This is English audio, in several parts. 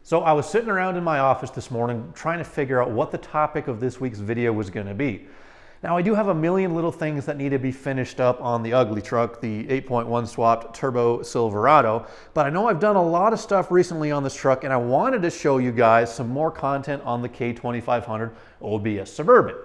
So I was sitting around in my office this morning trying to figure out what the topic of this week's video was going to be. Now I do have a million little things that need to be finished up on the UglyTruck, the 8.1 swapped turbo Silverado, but I know I've done a lot of stuff recently on this truck and I wanted to show you guys some more content on the K2500 OBS Suburban.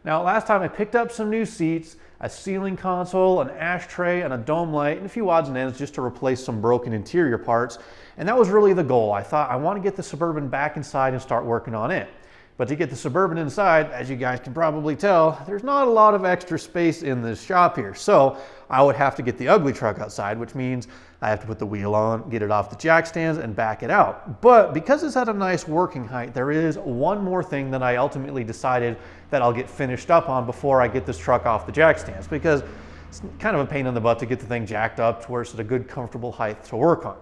Now last time I picked up some new seats, a ceiling console, an ashtray, and a dome light, and a few odds and ends just to replace some broken interior parts. And that was really the goal. I thought I want to get the Suburban back inside and start working on it. But to get the Suburban inside, as you guys can probably tell, there's not a lot of extra space in this shop here. So I would have to get the UglyTruck outside, which means I have to put the wheel on, get it off the jack stands, and back it out. But because it's at a nice working height, there is one more thing that I ultimately decided that I'll get finished up on before I get this truck off the jack stands, because it's kind of a pain in the butt to get the thing jacked up to where it's at a good, comfortable height to work on.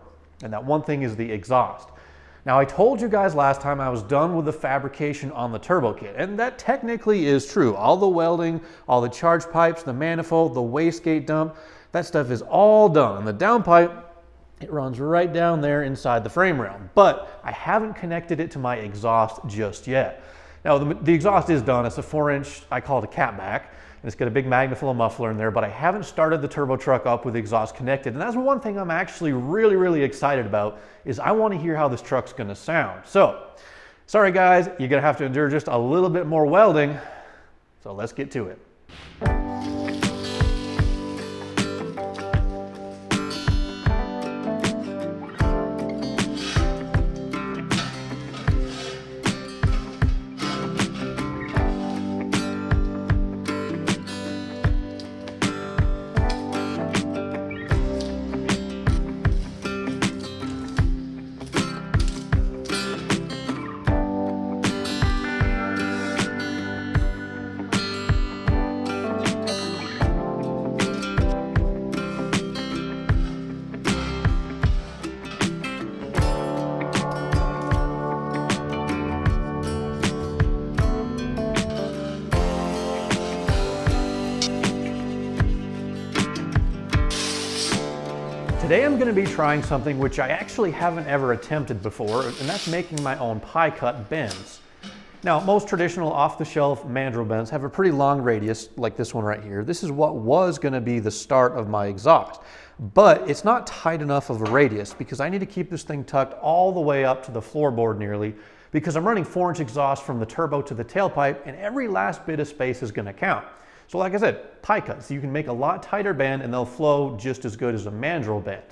And that one thing is the exhaust. Now I told you guys last time I was done with the fabrication on the turbo kit, and that technically is true. All the welding, all the charge pipes, the manifold, the wastegate dump, that stuff is all done. And the downpipe, it runs right down there inside the frame rail, but I haven't connected it to my exhaust just yet. Now the exhaust is done. It's a 4-inch, I call it a catback. And it's got a big Magnaflow muffler in there, but I haven't started the turbo truck up with the exhaust connected. And that's one thing I'm actually really excited about, is I want to hear how this truck's going to sound. So, sorry guys, you're going to have to endure just a little bit more welding. So let's get to it. Today I'm going to be trying something which I actually haven't ever attempted before, and that's making my own pie cut bends. Now most traditional off-the-shelf mandrel bends have a pretty long radius, like this one right here. This is what was going to be the start of my exhaust, but it's not tight enough of a radius because I need to keep this thing tucked all the way up to the floorboard nearly, because I'm running 4-inch exhaust from the turbo to the tailpipe, and every last bit of space is going to count. So like I said, pie cuts. You can make a lot tighter bend and they'll flow just as good as a mandrel bend.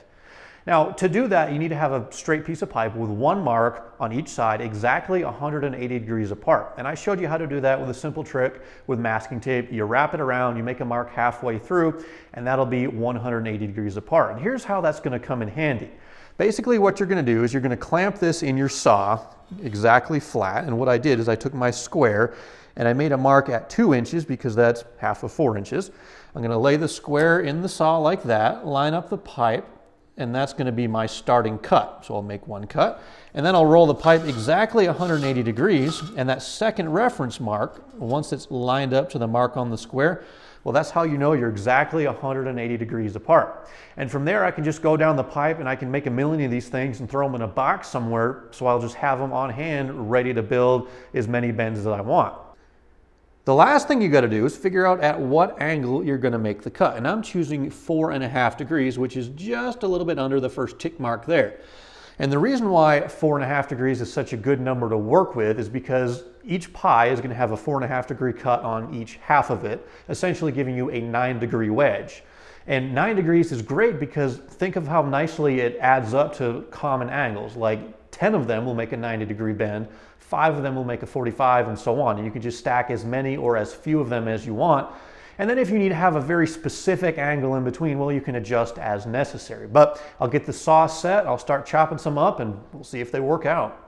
Now to do that, you need to have a straight piece of pipe with one mark on each side exactly 180 degrees apart. And I showed you how to do that with a simple trick with masking tape. You wrap it around, you make a mark halfway through, and that'll be 180 degrees apart. And here's how that's going to come in handy. Basically what you're going to do is you're going to clamp this in your saw exactly flat. And what I did is I took my square and I made a mark at 2 inches because that's half of 4 inches. I'm going to lay the square in the saw like that, line up the pipe, and that's going to be my starting cut. So I'll make one cut, and then I'll roll the pipe exactly 180 degrees, and that second reference mark, once it's lined up to the mark on the square, well, that's how you know you're exactly 180 degrees apart. And from there, I can just go down the pipe and I can make a million of these things and throw them in a box somewhere, so I'll just have them on hand ready to build as many bends as I want. The last thing you got to do is figure out at what angle you're going to make the cut. And I'm choosing 4.5 degrees, which is just a little bit under the first tick mark there. And the reason why 4.5 degrees is such a good number to work with is because each pie is going to have a 4.5 degree cut on each half of it, essentially giving you a 9-degree wedge. And 9 degrees is great because think of how nicely it adds up to common angles. Like 10 of them will make a 90-degree bend, 5 of them will make a 45, and so on. And you can just stack as many or as few of them as you want. And then if you need to have a very specific angle in between, well, you can adjust as necessary. But I'll get the saw set, I'll start chopping some up, and we'll see if they work out.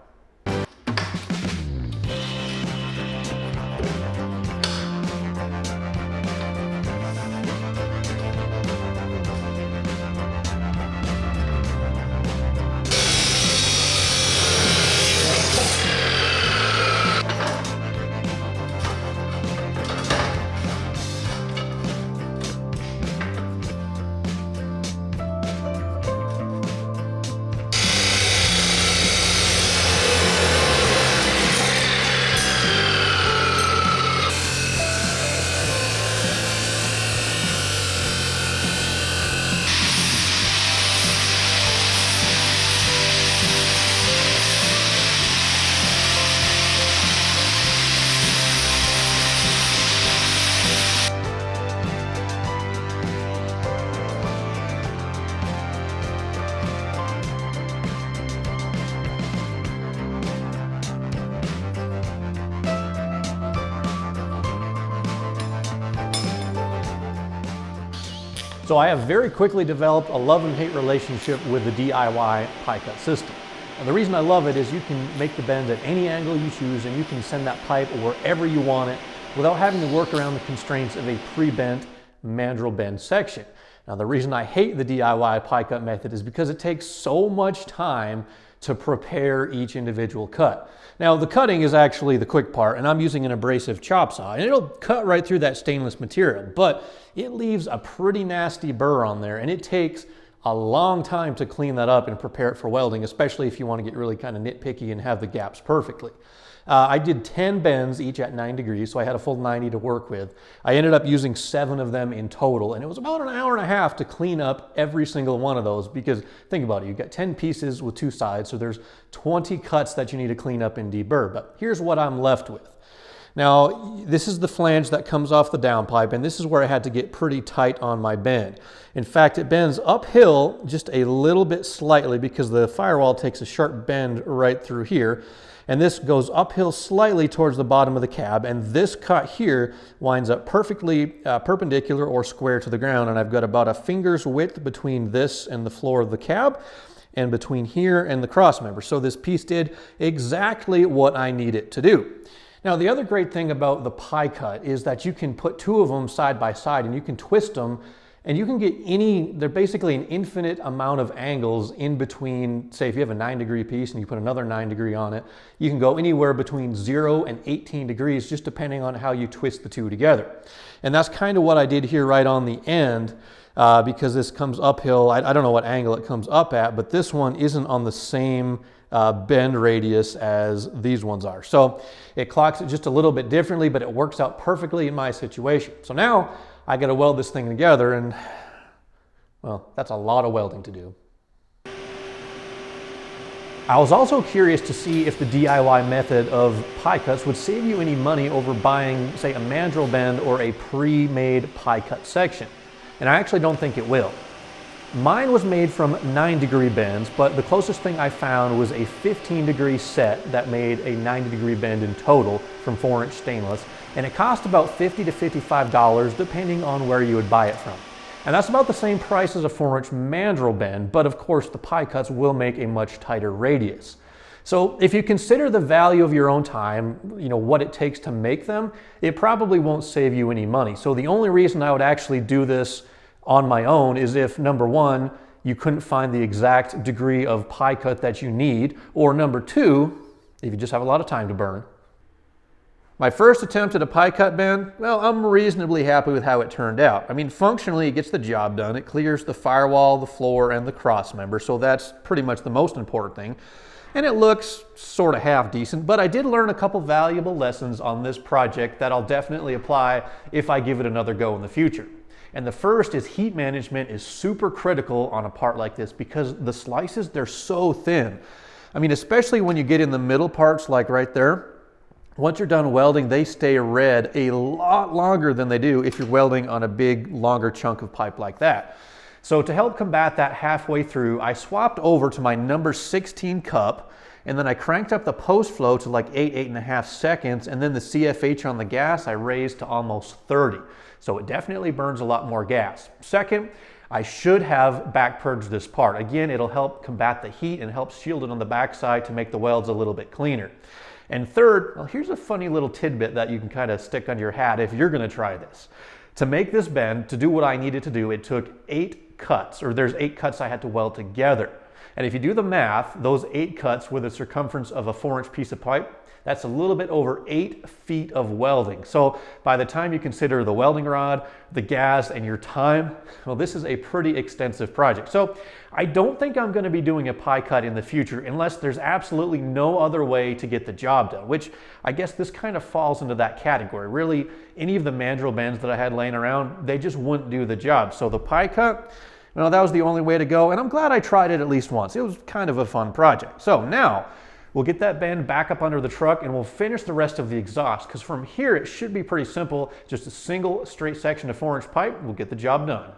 So I have very quickly developed a love and hate relationship with the DIY pie cut system. And the reason I love it is you can make the bend at any angle you choose, and you can send that pipe wherever you want it without having to work around the constraints of a pre-bent mandrel bend section. Now, the reason I hate the DIY pie cut method is because it takes so much time to prepare each individual cut. Now, the cutting is actually the quick part, and I'm using an abrasive chop saw, and it'll cut right through that stainless material, but it leaves a pretty nasty burr on there, and it takes a long time to clean that up and prepare it for welding, especially if you want to get really kind of nitpicky and have the gaps perfectly. I did 10 bends, each at 9 degrees, so I had a full 90 to work with. I ended up using 7 of them in total, and it was about an hour and a half to clean up every single one of those, because think about it, you've got 10 pieces with 2 sides, so there's 20 cuts that you need to clean up and deburr. But here's what I'm left with. Now, this is the flange that comes off the downpipe, and this is where I had to get pretty tight on my bend. In fact, it bends uphill just a little bit slightly because the firewall takes a sharp bend right through here. And this goes uphill slightly towards the bottom of the cab, and this cut here winds up perfectly perpendicular or square to the ground, and I've got about a finger's width between this and the floor of the cab, and between here and the cross member. So this piece did exactly what I need it to do. Now, the other great thing about the pie cut is that you can put 2 of them side by side, and you can twist them, and you can get they're basically an infinite amount of angles in between. Say if you have a 9-degree piece and you put another 9-degree on it, you can go anywhere between 0 and 18 degrees, just depending on how you twist the 2 together. And that's kind of what I did here right on the end, because this comes uphill. I don't know what angle it comes up at, but this one isn't on the same bend radius as these ones are. So it clocks it just a little bit differently, but it works out perfectly in my situation. So now I got to weld this thing together, and well, that's a lot of welding to do. I was also curious to see if the DIY method of pie cuts would save you any money over buying, say, a mandrel bend or a pre-made pie cut section. And I actually don't think it will. Mine was made from 9-degree bends, but the closest thing I found was a 15-degree set that made a 90-degree bend in total from 4-inch stainless, and it cost about $50 to $55 depending on where you would buy it from. And that's about the same price as a 4-inch mandrel bend, but of course the pie cuts will make a much tighter radius. So if you consider the value of your own time, what it takes to make them, it probably won't save you any money. So the only reason I would actually do this on my own is if, number 1, you couldn't find the exact degree of pie cut that you need, or number 2, if you just have a lot of time to burn. My first attempt at a pie cut bend, well, I'm reasonably happy with how it turned out. I mean, functionally, it gets the job done. It clears the firewall, the floor, and the cross member, so that's pretty much the most important thing. And it looks sort of half decent, but I did learn a couple valuable lessons on this project that I'll definitely apply if I give it another go in the future. And the first is heat management is super critical on a part like this because the slices, they're so thin. I mean, especially when you get in the middle parts like right there, once you're done welding, they stay red a lot longer than they do if you're welding on a big, longer chunk of pipe like that. So to help combat that halfway through, I swapped over to my number 16 cup, and then I cranked up the post flow to like 8.5 seconds, and then the CFH on the gas I raised to almost 30. So it definitely burns a lot more gas. Second, I should have back purged this part. Again, it'll help combat the heat and help shield it on the backside to make the welds a little bit cleaner. And third, well, here's a funny little tidbit that you can kind of stick on your hat if you're gonna try this. To make this bend, to do what I needed to do, it took 8 cuts, or there's 8 cuts I had to weld together. And if you do the math, those 8 cuts with a circumference of a 4-inch piece of pipe, that's a little bit over 8 feet of welding. So by the time you consider the welding rod, the gas, and your time, well, this is a pretty extensive project. So I don't think I'm gonna be doing a pie cut in the future unless there's absolutely no other way to get the job done, which I guess this kind of falls into that category. Really, any of the mandrel bends that I had laying around, they just wouldn't do the job. So the pie cut, well, that was the only way to go, and I'm glad I tried it at least once. It was kind of a fun project. So now, we'll get that bend back up under the truck and we'll finish the rest of the exhaust, because from here it should be pretty simple. Just a single straight section of 4-inch pipe will get the job done.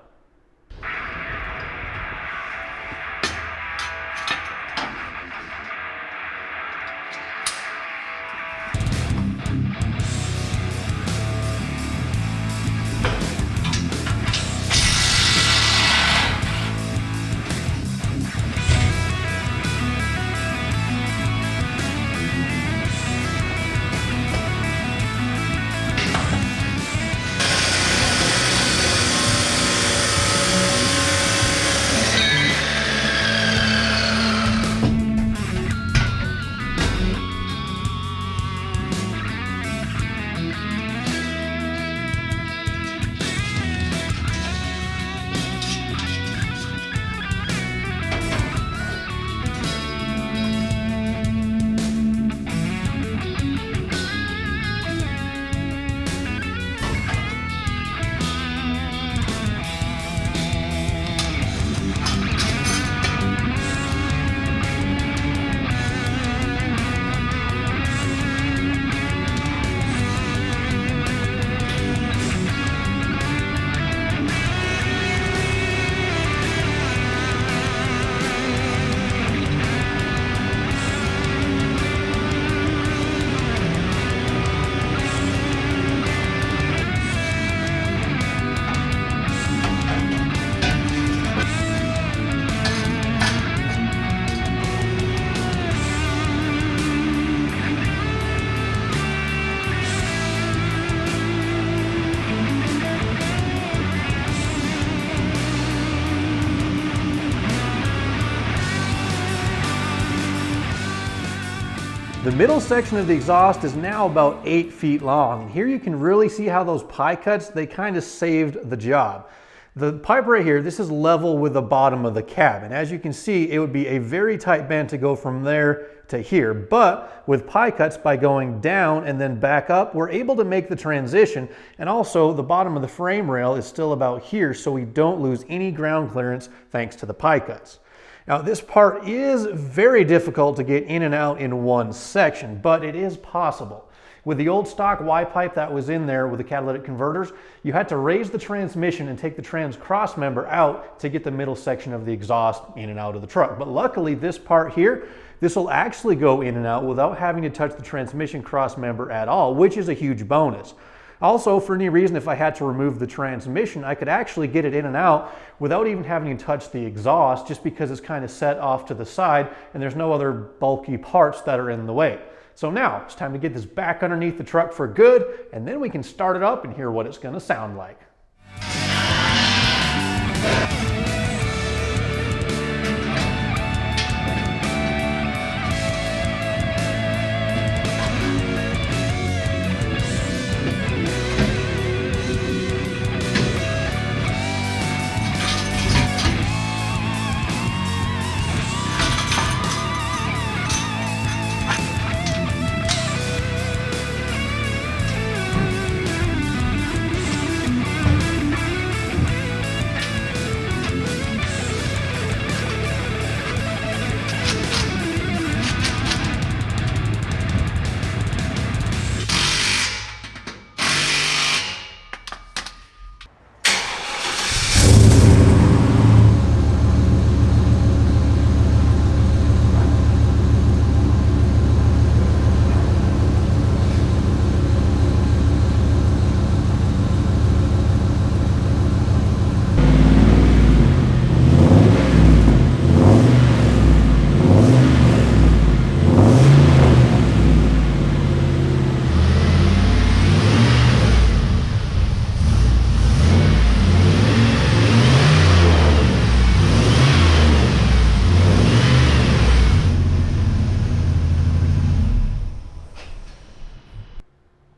The middle section of the exhaust is now about 8 feet long. And here you can really see how those pie cuts, they kind of saved the job. The pipe right here, this is level with the bottom of the cab. And as you can see, it would be a very tight bend to go from there to here. But with pie cuts, by going down and then back up, we're able to make the transition. And also the bottom of the frame rail is still about here, so we don't lose any ground clearance thanks to the pie cuts. Now this part is very difficult to get in and out in one section, but it is possible. With the old stock Y pipe that was in there with the catalytic converters, you had to raise the transmission and take the trans cross member out to get the middle section of the exhaust in and out of the truck. But luckily this part here, this will actually go in and out without having to touch the transmission cross member at all, which is a huge bonus. Also, for any reason, if I had to remove the transmission, I could actually get it in and out without even having to touch the exhaust, just because it's kind of set off to the side and there's no other bulky parts that are in the way. So now it's time to get this back underneath the truck for good, and then we can start it up and hear what it's going to sound like.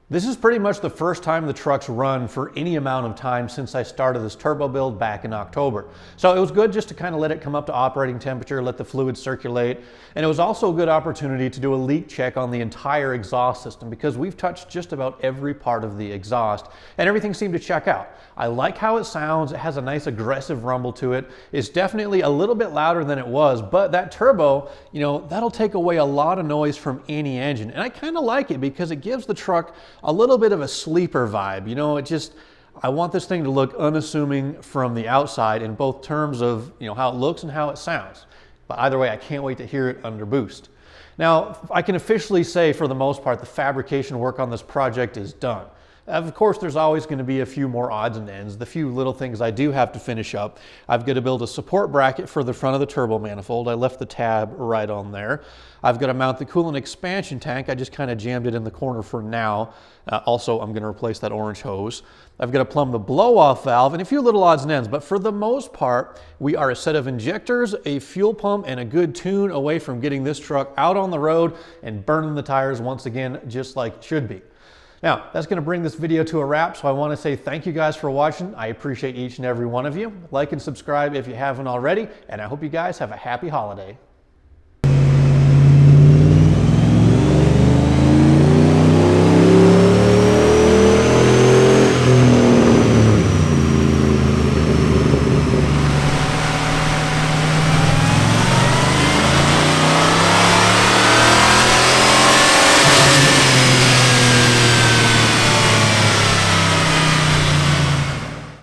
This is pretty much the first time the truck's run for any amount of time since I started this turbo build back in October. So it was good just to kind of let it come up to operating temperature, let the fluid circulate. And it was also a good opportunity to do a leak check on the entire exhaust system, because we've touched just about every part of the exhaust and everything seemed to check out. I like how it sounds. It has a nice aggressive rumble to it. It's definitely a little bit louder than it was, but that turbo, you know, that'll take away a lot of noise from any engine. And I kind of like it because it gives the truck a little bit of a sleeper vibe. You know, I want this thing to look unassuming from the outside in both terms of, you know, how it looks and how it sounds. But either way, I can't wait to hear it under boost. Now, I can officially say for the most part, the fabrication work on this project is done. Of course, there's always going to be a few more odds and ends. The few little things I do have to finish up. I've got to build a support bracket for the front of the turbo manifold. I left the tab right on there. I've got to mount the coolant expansion tank. I just kind of jammed it in the corner for now. Also, I'm going to replace that orange hose. I've got to plumb the blow-off valve and a few little odds and ends. But for the most part, we are a set of injectors, a fuel pump, and a good tune away from getting this truck out on the road and burning the tires once again, just like it should be. Now, that's going to bring this video to a wrap, so I want to say thank you guys for watching. I appreciate each and every one of you. Like and subscribe if you haven't already, and I hope you guys have a happy holiday.